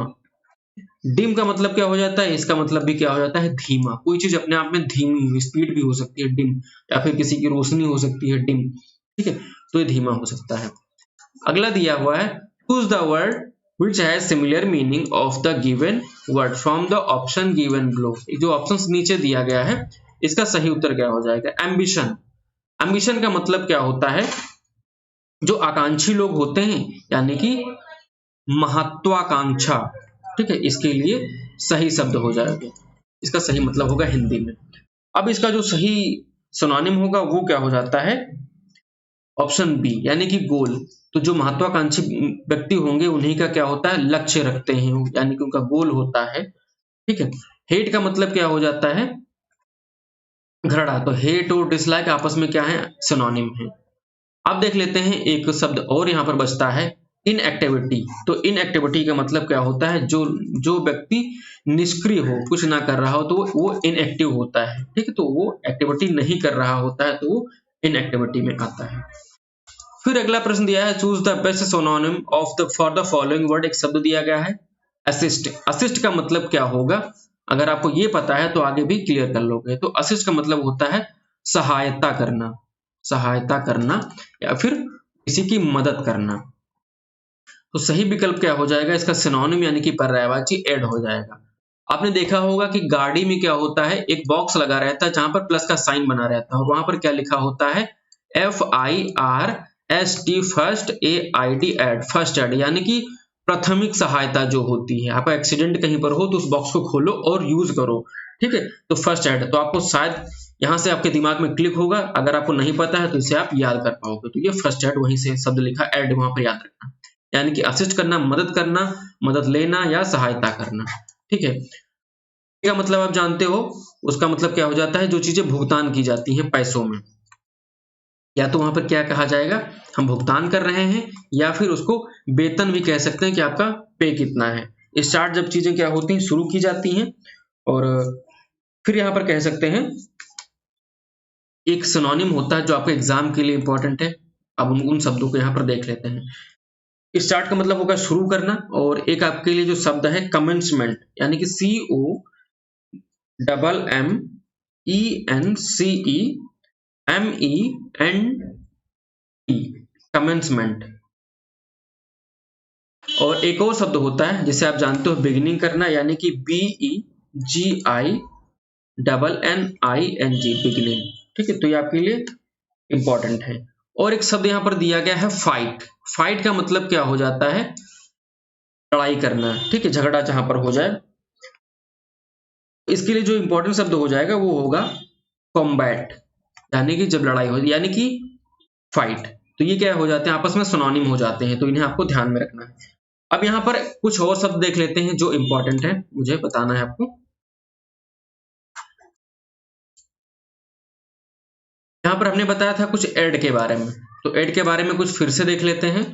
डिम का मतलब क्या हो जाता है, इसका मतलब भी क्या हो जाता है धीमा, कोई चीज अपने आप में धीमी हो, स्पीड भी हो सकती है डिम, या फिर किसी की रोशनी हो सकती है डिम, ठीक है, तो ये धीमा हो सकता है। अगला दिया हुआ है choose the word which has similar meaning of the given word from the option given below। जो ऑप्शंस नीचे दिया गया है इसका सही उत्तर क्या हो जाएगा। एम्बिशन, एम्बिशन का मतलब क्या होता है, जो आकांक्षी लोग होते हैं, यानी कि महत्वाकांक्षा, ठीक है, इसके लिए सही शब्द हो जाएगा, इसका सही मतलब होगा हिंदी में। अब इसका जो सही सिनोनिम होगा वो क्या हो जाता है, ऑप्शन बी, यानी कि गोल। तो जो महत्वाकांक्षी व्यक्ति होंगे उन्हीं का क्या होता है, लक्ष्य रखते हैं, यानी कि उनका गोल होता है, ठीक है। हेट का मतलब क्या हो जाता है, घृणा। तो हेट और डिसलाइक आपस में क्या है, सिनोनिम है। अब देख लेते हैं एक शब्द और यहाँ पर बचता है, इनएक्टिविटी। तो इनएक्टिविटी का मतलब क्या होता है, जो जो व्यक्ति निष्क्रिय हो, कुछ ना कर रहा हो, तो वो इनएक्टिव होता है, ठीक है, तो वो एक्टिविटी नहीं कर रहा होता है, तो वो इनएक्टिविटी में आता है। फिर अगला प्रश्न दिया है choose the best synonym of the for the following word. एक शब्द दिया गया है असिस्ट। असिस्ट का मतलब क्या होगा, अगर आपको ये पता है तो आगे भी क्लियर कर लोगे। तो असिस्ट का मतलब होता है सहायता करना, सहायता करना या फिर किसी की मदद करना। तो सही विकल्प क्या हो जाएगा, इसका सिनोनिम यानी कि पर्यायवाची ऐड हो जाएगा। आपने देखा होगा कि गाड़ी में क्या होता है, एक बॉक्स लगा रहता है जहां पर प्लस का साइन बना रहता है और वहां पर क्या लिखा होता है, FIRST, first AID aid, first aid, यानी कि प्राथमिक सहायता जो होती है। आपका एक्सीडेंट कहीं पर हो तो उस बॉक्स को खोलो और यूज करो, ठीक है, तो फर्स्ट एड। तो आपको शायद यहां से आपके दिमाग में क्लिक होगा, अगर आपको नहीं पता है तो इसे आप याद कर पाओगे। तो ये फर्स्ट एड, वहीं से शब्द लिखा एड वहां पर याद रखना, यानी कि असिस्ट करना, मदद करना, मदद लेना या सहायता करना, ठीक है। का मतलब आप जानते हो, उसका मतलब क्या हो जाता है, जो चीजें भुगतान की जाती हैं पैसों में, या तो वहां पर क्या कहा जाएगा, हम भुगतान कर रहे हैं, या फिर उसको वेतन भी कह सकते हैं कि आपका पे कितना है। स्टार्ट जब चीजें क्या होती हैं, शुरू की जाती हैं, और फिर यहां पर कह सकते हैं एक सिनोनिम होता है जो आपके एग्जाम के लिए इंपॉर्टेंट है। अब उन शब्दों को यहाँ पर देख लेते हैं। स्टार्ट का मतलब होगा शुरू करना, और एक आपके लिए जो शब्द है कमेंसमेंट, यानी कि COMMENCEMENT, कमेंसमेंट। और एक और शब्द होता है जिसे आप जानते हो बिगिनिंग करना, यानी कि BEGINNING, बिगिनिंग, ठीक है, तो ये आपके लिए इंपॉर्टेंट है। और एक शब्द यहाँ पर दिया गया है फाइट। फाइट का मतलब क्या हो जाता है, लड़ाई करना, ठीक है, झगड़ा जहां पर हो जाए। इसके लिए जो इंपॉर्टेंट शब्द हो जाएगा वो होगा कॉम्बैट, यानी कि जब लड़ाई हो, यानी कि फाइट। तो ये क्या हो जाते हैं, आपस में सिनोनिम हो जाते हैं, तो इन्हें आपको ध्यान में रखना है। अब यहाँ पर कुछ और शब्द देख लेते हैं जो इंपॉर्टेंट है, मुझे बताना है आपको। यहाँ पर हमने बताया था कुछ एड के बारे में, तो एड के बारे में कुछ फिर से देख लेते हैं।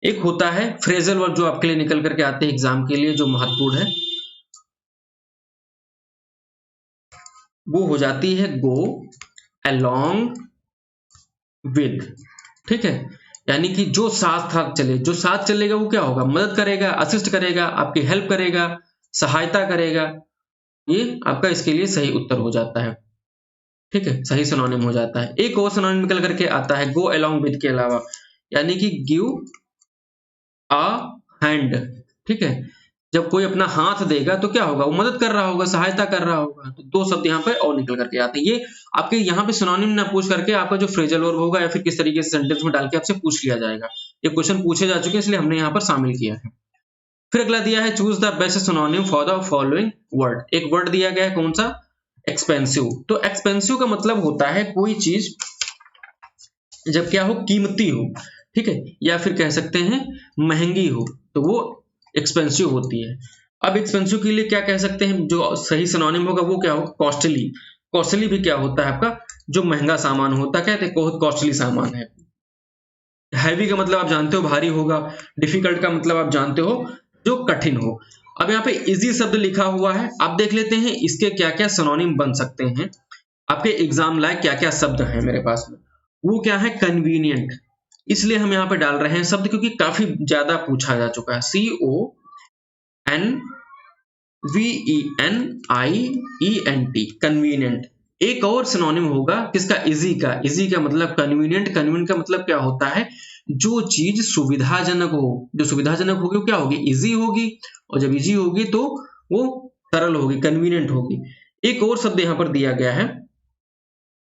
एक होता है फ्रेजल वर्ब, जो आपके लिए निकल करके आते हैं एग्जाम के लिए, जो महत्वपूर्ण है, वो हो जाती है गो अलोंग विद, ठीक है, यानी कि जो साथ साथ चले, जो साथ चलेगा वो क्या होगा, मदद करेगा, असिस्ट करेगा, आपकी हेल्प करेगा, सहायता करेगा। ये आपका इसके लिए सही उत्तर हो जाता है, ठीक है, सही सिनोनिम हो जाता है। एक और सिनोनिम निकल करके आता है गो अलोंग विद के अलावा, यानी कि गिव अ हैंड, ठीक है, जब कोई अपना हाथ देगा तो क्या होगा, वो मदद कर रहा होगा, सहायता कर रहा होगा। तो दो शब्द यहाँ पे और निकल करके आते हैं। ये आपके यहाँ पे सिनोनिम ना पूछ करके आपका जो फ्रेजल वर्ब होगा या फिर किस तरीके से सेंटेंस में डाल के आपसे पूछ लिया जाएगा। ये क्वेश्चन पूछे जा चुके हैं, इसलिए हमने यहाँ पर शामिल किया है। फिर अगला दिया है choose the best synonym for the following word. एक वर्ड दिया गया है, कौन सा, एक्सपेंसिव। तो एक्सपेंसिव का मतलब होता है कोई चीज जब क्या हो, कीमती हो, ठीक है, या फिर कह सकते हैं महंगी हो, तो वो एक्सपेंसिव होती है। अब एक्सपेंसिव के लिए क्या कह सकते हैं, जो सही सिनोनिम होगा वो क्या होगा, कॉस्टली। कॉस्टली भी क्या होता है आपका, जो महंगा सामान होता है, कहते हैं बहुत कॉस्टली सामान है। हैवी का मतलब आप जानते हो भारी होगा, डिफिकल्ट का मतलब आप जानते हो जो कठिन हो। अब यहाँ पे इजी शब्द लिखा हुआ है, आप देख लेते हैं इसके क्या क्या सिनोनिम बन सकते हैं। आपके एग्जाम लायक क्या क्या शब्द हैं मेरे पास में। वो क्या है, कन्वीनियंट, इसलिए हम यहाँ पे डाल रहे हैं शब्द क्योंकि काफी ज्यादा पूछा जा चुका है। CONVENIENT, convenient. एक और सिनोनिम होगा किसका, इजी का। इजी का मतलब कन्वीनियंट, कन्वीनियंट का मतलब क्या होता है, जो चीज सुविधाजनक हो, जो सुविधाजनक होगी वो क्या होगी, इजी होगी, और जब इजी होगी तो वो सरल होगी, कन्वीनियंट होगी। एक और शब्द यहाँ पर दिया गया है,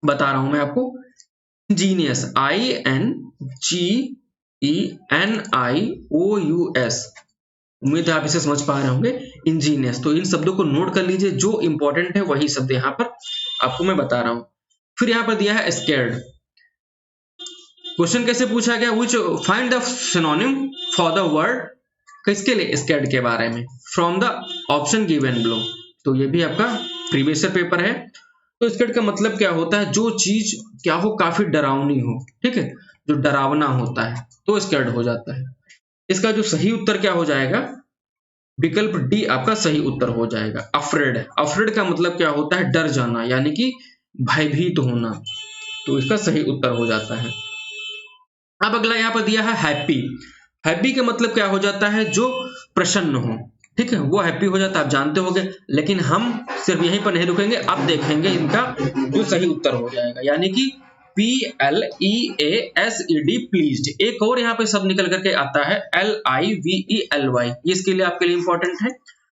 बता रहा हूं मैं आपको, इंजीनियस, INGENIOUS। उम्मीद है आप इसे समझ पा रहे होंगे, इंजीनियस। तो इन शब्दों को नोट कर लीजिए, जो इंपॉर्टेंट है वही शब्द यहाँ पर आपको मैं बता रहा हूं। फिर यहाँ पर दिया है स्कैर्ड। क्वेश्चन कैसे पूछा गया, which find the synonym for the word, किसके लिए, स्कैर्ड के बारे में, from the option given below. तो ये भी आपका प्रीवियस ईयर पेपर है। तो स्कैर्ड का मतलब क्या होता है, जो चीज क्या हो, काफी डरावनी हो, ठीक है, जो डरावना होता है तो स्कैर्ड हो जाता है। इसका जो सही उत्तर क्या हो जाएगा, विकल्प डी आपका सही उत्तर हो जाएगा, अफ्रेड। अफ्रेड का मतलब क्या होता है, डर जाना, यानी कि भयभीत होना, तो इसका सही उत्तर हो जाता है। अब अगला यहाँ पर दिया है हैप्पी। हैप्पी का मतलब क्या हो जाता है, जो प्रसन्न हो, ठीक है, वो हैप्पी हो जाता है, आप जानते होंगे। लेकिन हम सिर्फ यहीं पर नहीं रुकेंगे, अब देखेंगे इनका जो सही उत्तर हो जाएगा, यानी कि PLEASED, प्लीज्ड। एक और यहाँ पे शब्द निकल करके आता है LIVELY, ये इसके लिए आपके लिए इंपॉर्टेंट है।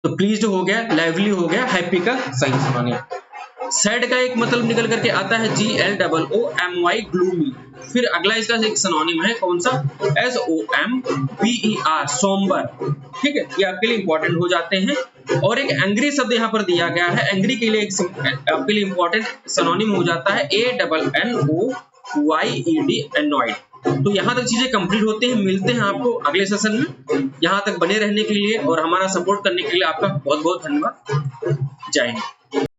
तो प्लीज्ड हो गया, लाइवली हो गया, हैप्पी का सही सिनोनिम। सैड का एक मतलब निकल करके आता है GLOOMY, ग्लूमी। फिर अगला इसका एक सिनोनिम है, कौन सा, SOMBER, सोम्बर, ठीक है, ये आपके लिए इंपॉर्टेंट हो जाते हैं। और एक एंग्री शब्द यहाँ पर दिया गया है, एंग्री के लिए एक आपके लिए इंपॉर्टेंट सिनोनिम हो जाता है ANNOYED, एनॉयड। तो यहाँ तक चीजें कंप्लीट होती हैं, मिलते हैं आपको अगले सेशन में। यहाँ तक बने रहने के लिए और हमारा सपोर्ट करने के लिए आपका बहुत बहुत धन्यवाद। जय हिंद।